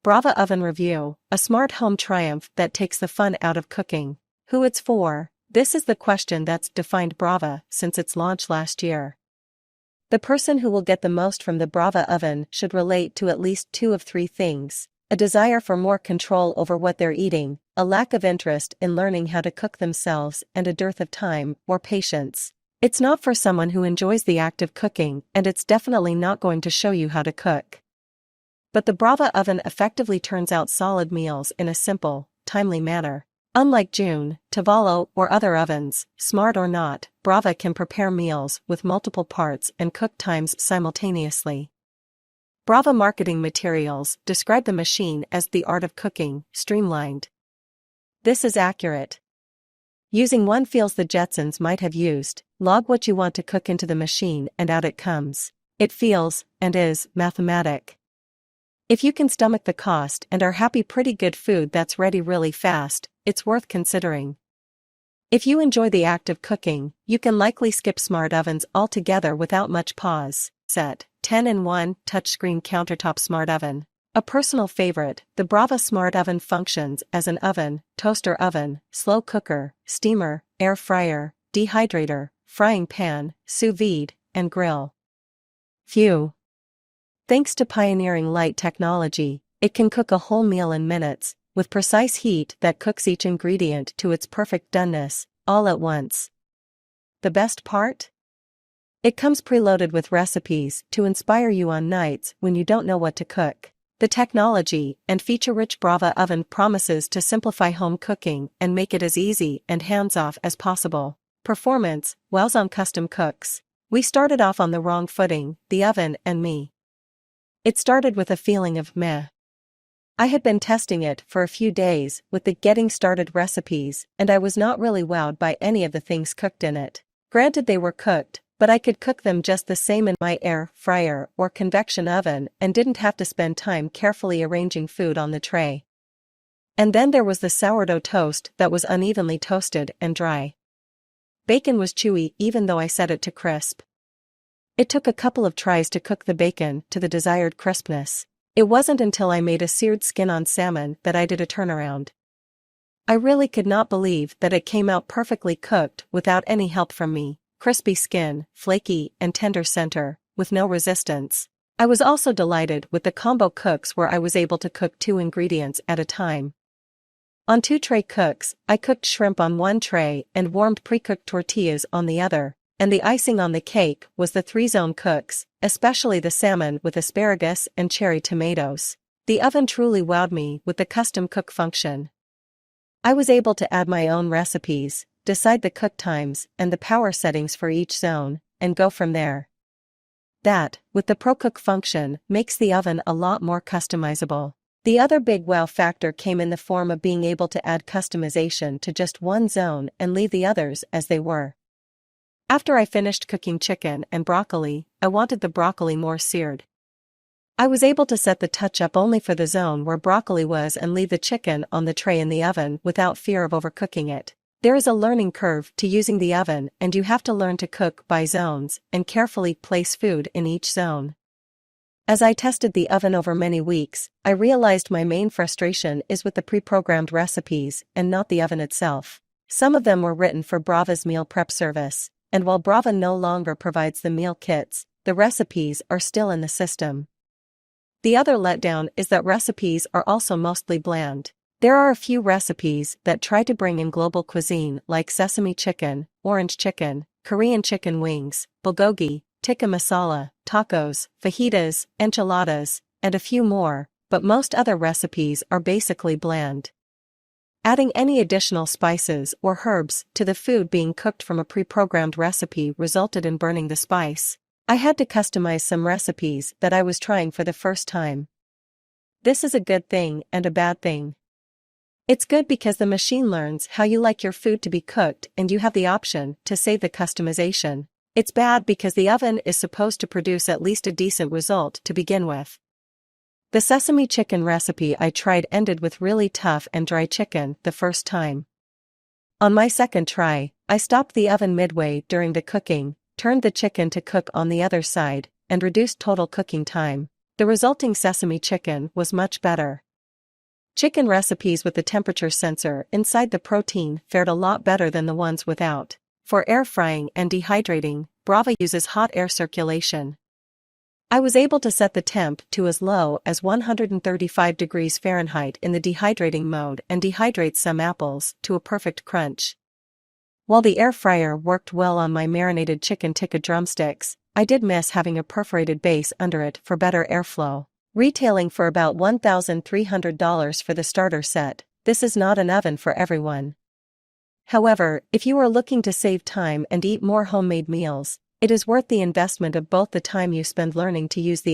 Brava Oven Review, a smart home triumph that takes the fun out of cooking. Who it's for? This is the question that's defined Brava since its launch last year. The person who will get the most from the Brava Oven should relate to at least two of three things: a desire for more control over what they're eating, a lack of interest in learning how to cook themselves, and a dearth of time or patience. It's not for someone who enjoys the act of cooking, and it's definitely not going to show you how to cook. But the Brava Oven effectively turns out solid meals in a simple, timely manner. Unlike June, Tavallo, or other ovens, smart or not, Brava can prepare meals with multiple parts and cook times simultaneously. Brava marketing materials describe the machine as the art of cooking, streamlined. This is accurate. Using one feels the Jetsons might have used, log what you want to cook into the machine and out it comes. It feels, and is, mathematic. If you can stomach the cost and are happy pretty good food that's ready really fast, it's worth considering. If you enjoy the act of cooking, you can likely skip smart ovens altogether without much pause. Set 10-in-1 touchscreen countertop smart oven. A personal favorite, the Brava Smart Oven functions as an oven, toaster oven, slow cooker, steamer, air fryer, dehydrator, frying pan, sous vide, and grill. Phew! Thanks to pioneering light technology, it can cook a whole meal in minutes, with precise heat that cooks each ingredient to its perfect doneness, all at once. The best part? It comes preloaded with recipes to inspire you on nights when you don't know what to cook. The technology and feature-rich Brava Oven promises to simplify home cooking and make it as easy and hands-off as possible. Performance, wows on custom cooks. We started off on the wrong footing, the oven and me. It started with a feeling of meh. I had been testing it for a few days with the getting started recipes, and I was not really wowed by any of the things cooked in it. Granted, they were cooked, but I could cook them just the same in my air fryer or convection oven and didn't have to spend time carefully arranging food on the tray. And then there was the sourdough toast that was unevenly toasted and dry. Bacon was chewy even though I set it to crisp. It took a couple of tries to cook the bacon to the desired crispness. It wasn't until I made a seared skin-on salmon that I did a turnaround. I really could not believe that it came out perfectly cooked without any help from me. Crispy skin, flaky and tender center, with no resistance. I was also delighted with the combo cooks where I was able to cook 2 ingredients at a time. On 2 tray cooks, I cooked shrimp on one tray and warmed pre-cooked tortillas on the other, and the icing on the cake was the 3-zone cooks, especially the salmon with asparagus and cherry tomatoes. The oven truly wowed me with the custom cook function. I was able to add my own recipes, decide the cook times and the power settings for each zone, and go from there. That, with the ProCook function, makes the oven a lot more customizable. The other big wow factor came in the form of being able to add customization to just one zone and leave the others as they were. After I finished cooking chicken and broccoli, I wanted the broccoli more seared. I was able to set the touch-up only for the zone where broccoli was and leave the chicken on the tray in the oven without fear of overcooking it. There is a learning curve to using the oven, and you have to learn to cook by zones and carefully place food in each zone. As I tested the oven over many weeks, I realized my main frustration is with the pre-programmed recipes and not the oven itself. Some of them were written for Brava's meal prep service, and while Brava no longer provides the meal kits, the recipes are still in the system. The other letdown is that recipes are also mostly bland. There are a few recipes that try to bring in global cuisine like sesame chicken, orange chicken, Korean chicken wings, bulgogi, tikka masala, tacos, fajitas, enchiladas, and a few more, but most other recipes are basically bland. Adding any additional spices or herbs to the food being cooked from a pre-programmed recipe resulted in burning the spice. I had to customize some recipes that I was trying for the first time. This is a good thing and a bad thing. It's good because the machine learns how you like your food to be cooked and you have the option to save the customization. It's bad because the oven is supposed to produce at least a decent result to begin with. The sesame chicken recipe I tried ended with really tough and dry chicken the first time. On my second try, I stopped the oven midway during the cooking, turned the chicken to cook on the other side, and reduced total cooking time. The resulting sesame chicken was much better. Chicken recipes with the temperature sensor inside the protein fared a lot better than the ones without. For air frying and dehydrating, Brava uses hot air circulation. I was able to set the temp to as low as 135 degrees Fahrenheit in the dehydrating mode and dehydrate some apples to a perfect crunch. While the air fryer worked well on my marinated chicken tikka drumsticks, I did miss having a perforated base under it for better airflow. Retailing for about $1,300 for the starter set, this is not an oven for everyone. However, if you are looking to save time and eat more homemade meals, it is worth the investment of both the time you spend learning to use the